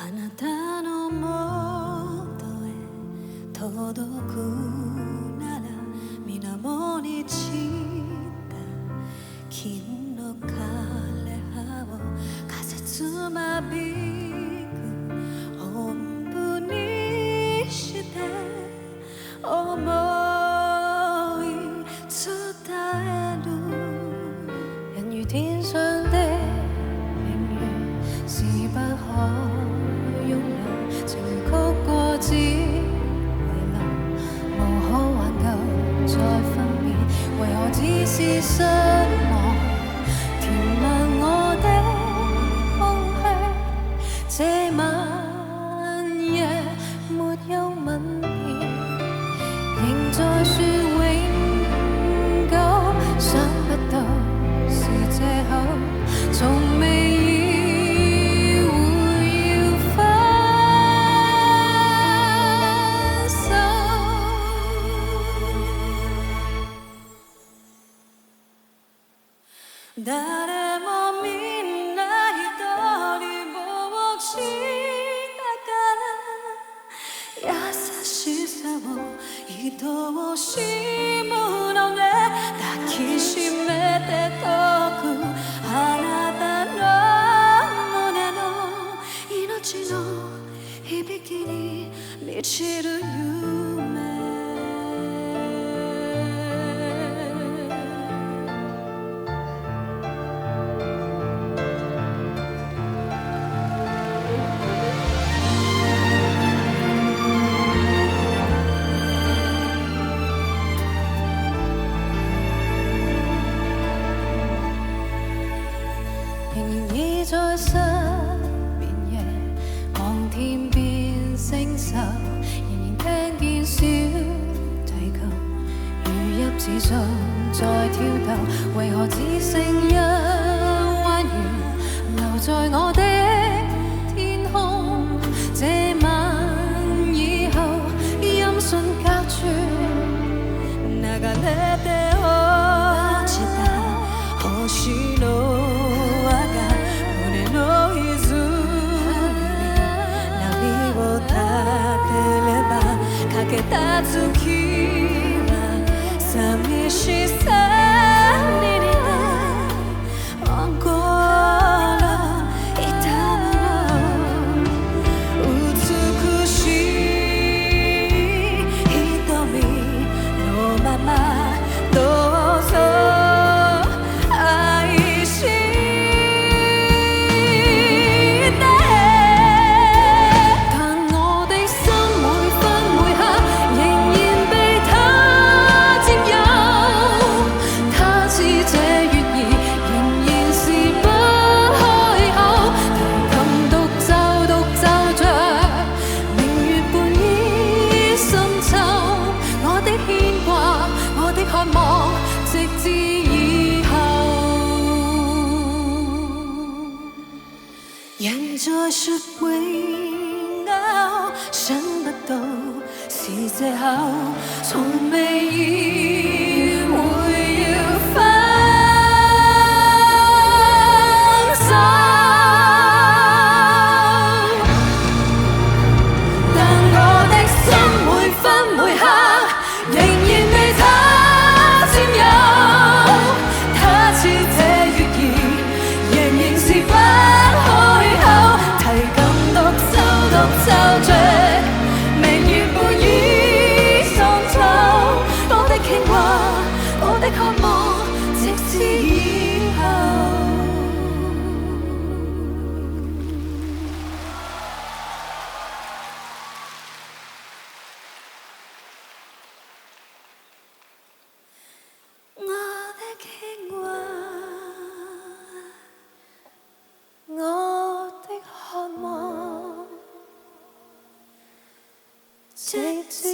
あなたのもとへ届くなら水面に散った金の枯れ葉を風つまびく音符にして思い伝える人如天上的明月是不可擁有，情曲過只遺留，無可挽救再分別，為何只是失望填滿我的空虛？這晚夜沒有吻別，仍在說永久，想不到是藉口，從未意會要分手。誰もみんな一人ぼっちだから優しさを愛おしむのね抱きしめて遠くあなたの胸の命の響きに満ちる夢在失眠夜望天邊星宿，仍然聽見小提琴如泣自訴在跳動，為何只剩一彎月留在我的天空？這晚以後音訊隔絕，流れて落ちた星のかけた月は寂しさに似て心痛むの美しい瞳のままどうぞ人在說永久，想不到是藉口，從未意會要分手。但我的心每分每刻仍然被他佔有，他似這月兒，仍然是不奏着明月半倚喪秋，我的牽掛，我的渴望，直至以後。我的牽掛，我的渴望。直至